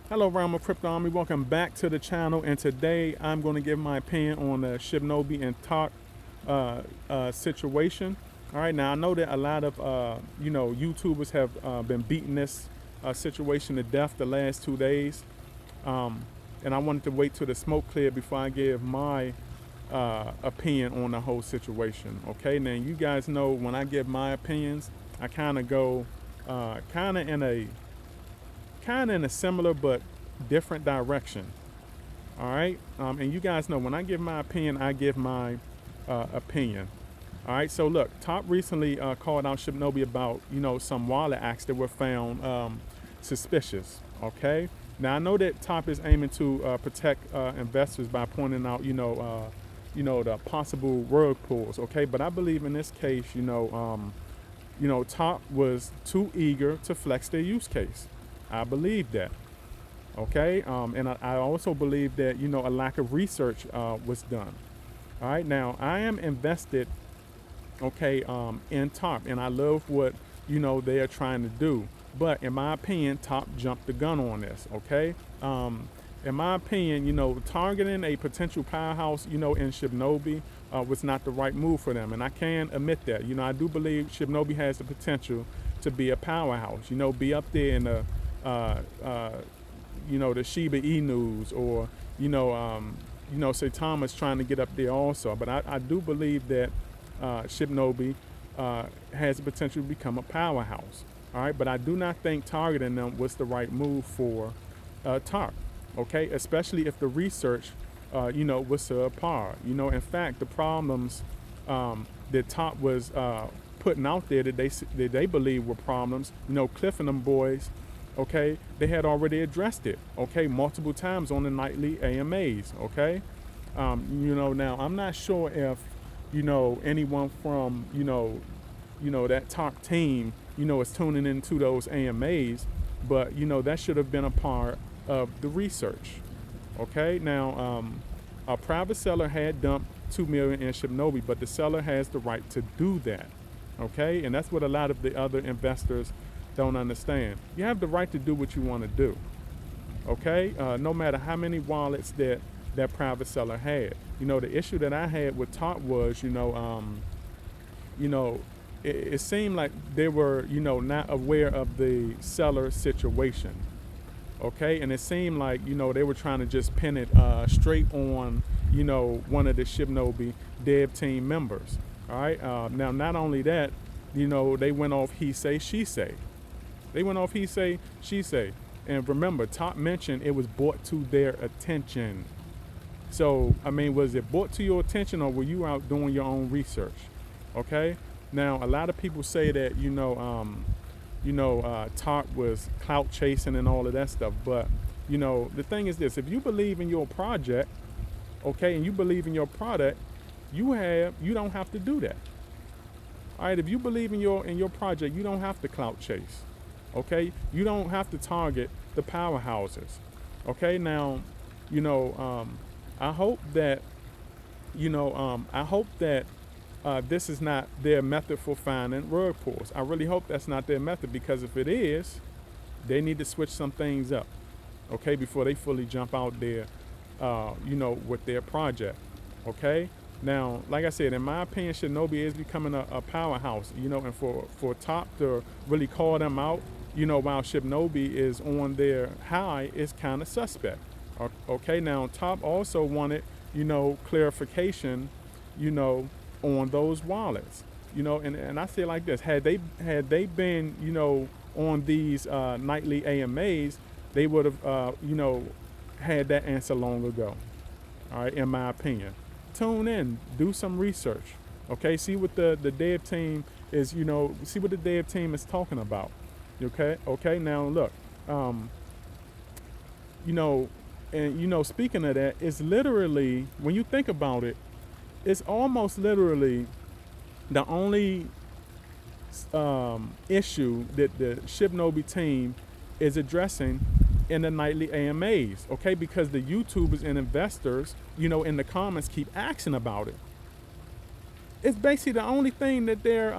Hello, Realm of Crypto Army. Welcome back to the channel. And today I'm going to give my opinion on the Shibnobi and Talk situation. All right, now I know that a lot of YouTubers have been beating this situation to death the last 2 days, and I wanted to wait till the smoke cleared before I give my opinion on the whole situation. Okay, now you guys know when I give my opinions, I kind of go kind of in a similar but different direction. All right, and you guys know when I give my opinion, I give my opinion. All right, so look, Top recently called out Shibnobi about some wallet acts that were found suspicious. Okay, now I know that Top is aiming to protect investors by pointing out the possible whirlpools. Okay, but I believe in this case, Top was too eager to flex their use case. I believe that. Okay, and I also believe that a lack of research was done. All right, now I am invested, okay, in Top, and I love what they are trying to do. But in my opinion, Top jumped the gun on this. Okay, in my opinion, targeting a potential powerhouse, in Shibnobi was not the right move for them, and I can admit that. I do believe Shibnobi has the potential to be a powerhouse. Be up there in the the Shiba Inus, or say Thomas trying to get up there also. But I do believe that Shibnobi has the potential to become a powerhouse. All right, but I do not think targeting them was the right move for TARP. Okay, especially if the research was subpar. In fact, the problems that TARP was putting out there that they believe were problems, Cliff and them boys, okay, they had already addressed it, okay, multiple times on the nightly AMAs, okay. Now I'm not sure if anyone from that top team is tuning into those AMAs, but that should have been a part of the research. Okay, now a private seller had dumped 2 million in Shibnobi, but the seller has the right to do that. Okay, and that's what a lot of the other investors don't understand. You have the right to do what you want to do. Okay, no matter how many wallets that private seller had. The issue that I had with Top was, it seemed like they were, not aware of the seller situation. Okay, and it seemed like, they were trying to just pin it straight on, one of the Shibnobi dev team members. All right, now not only that, they went off he say, she say. They went off he say, she say. And remember, Top mentioned it was brought to their attention. So, I mean, was it brought to your attention, or were you out doing your own research? Okay. Now, a lot of people say that, Top was clout chasing and all of that stuff. But, the thing is this: if you believe in your project, okay, and you believe in your product, you don't have to do that. All right. If you believe in your project, you don't have to clout chase. Okay, you don't have to target the powerhouses. Okay, now, I hope that, this is not their method for finding rug pulls. I really hope that's not their method, because if it is, they need to switch some things up. Okay, before they fully jump out there, with their project. Okay. Now, like I said, in my opinion, Shibnobi is becoming a powerhouse, and for Top to really call them out, while Shibnobi is on their high, is kind of suspect. Okay, now Top also wanted, clarification, on those wallets, and I say it like this: had they been, on these nightly AMAs, they would have, had that answer long ago. All right, in my opinion. Tune in, do some research. Okay, see what the dev team is, see what the dev team is talking about. Okay, now look, and speaking of that, it's literally, when you think about it, it's almost literally the only issue that the Shibnobi team is addressing in the nightly AMAs, okay? Because the YouTubers and investors, in the comments keep asking about it. It's basically the only thing that they're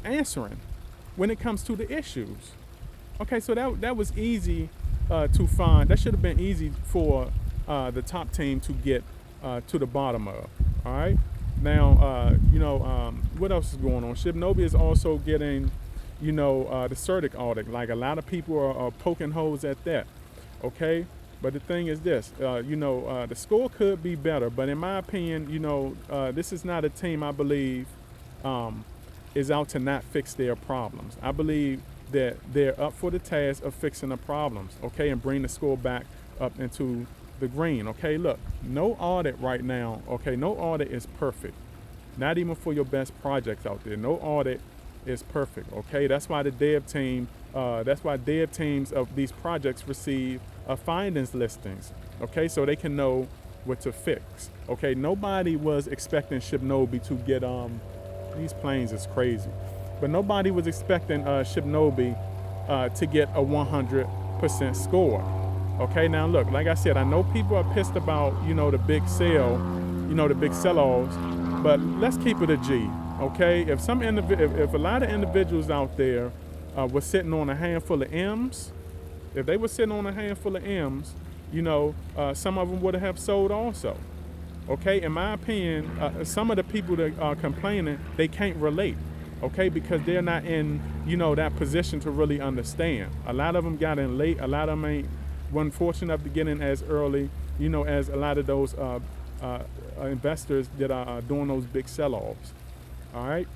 answering when it comes to the issues. Okay, so that was easy to find, that should have been easy for the top team to get to the bottom of. All right. Now, what else is going on? Shibnobi is also getting, the CERTIC audit. Like a lot of people are poking holes at that. Okay. But the thing is this, the score could be better. But in my opinion, this is not a team I believe is out to not fix their problems. I believe that they're up for the task of fixing the problems, okay, and bring the score back up into the green. Okay, look, no audit right now, okay, no audit is perfect. Not even for your best projects out there. No audit is perfect, okay? That's why the dev teams of these projects receive findings listings, okay, so they can know what to fix, okay? Nobody was expecting Shibnobi to get, these planes is crazy, but nobody was expecting Shibnobi to get a 100% score, okay? Now look, like I said, I know people are pissed about, the big sale, the big sell-offs, but let's keep it a G, okay? If a lot of individuals out there were sitting on a handful of M's, if they were sitting on a handful of M's, some of them would have sold also. Okay, in my opinion, some of the people that are complaining, they can't relate, okay, because they're not in, that position to really understand. A lot of them got in late. A lot of them weren't fortunate enough to get in as early, as a lot of those investors that are doing those big sell-offs. All right.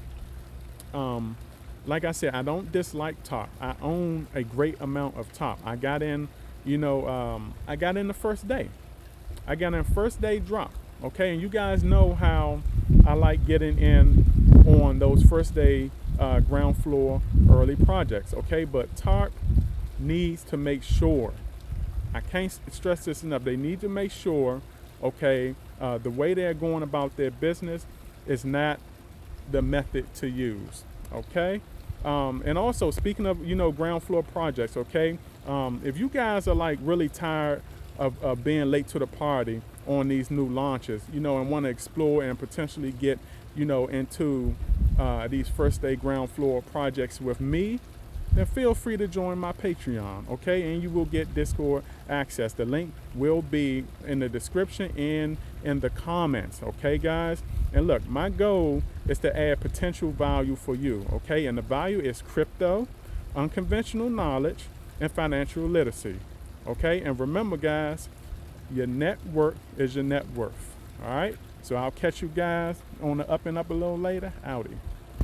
Like I said, I don't dislike top. I own a great amount of top. I got in, I got in the first day. I got in first day drop. Okay, and you guys know how I like getting in on those first day ground floor early projects. Okay, but TARP needs to make sure. I can't stress this enough. They need to make sure, okay, the way they're going about their business is not the method to use. Okay. And also, speaking of, ground floor projects, okay, if you guys are like really tired of being late to the party on these new launches, and want to explore and potentially get, into these first day ground floor projects with me, then feel free to join my Patreon, okay, and you will get Discord access. The link will be in the description and in the comments, okay, guys? And look, my goal is to add potential value for you, okay? And the value is crypto, unconventional knowledge, and financial literacy, okay? And remember, guys, your network is your net worth, all right? So I'll catch you guys on the up and up a little later. Howdy.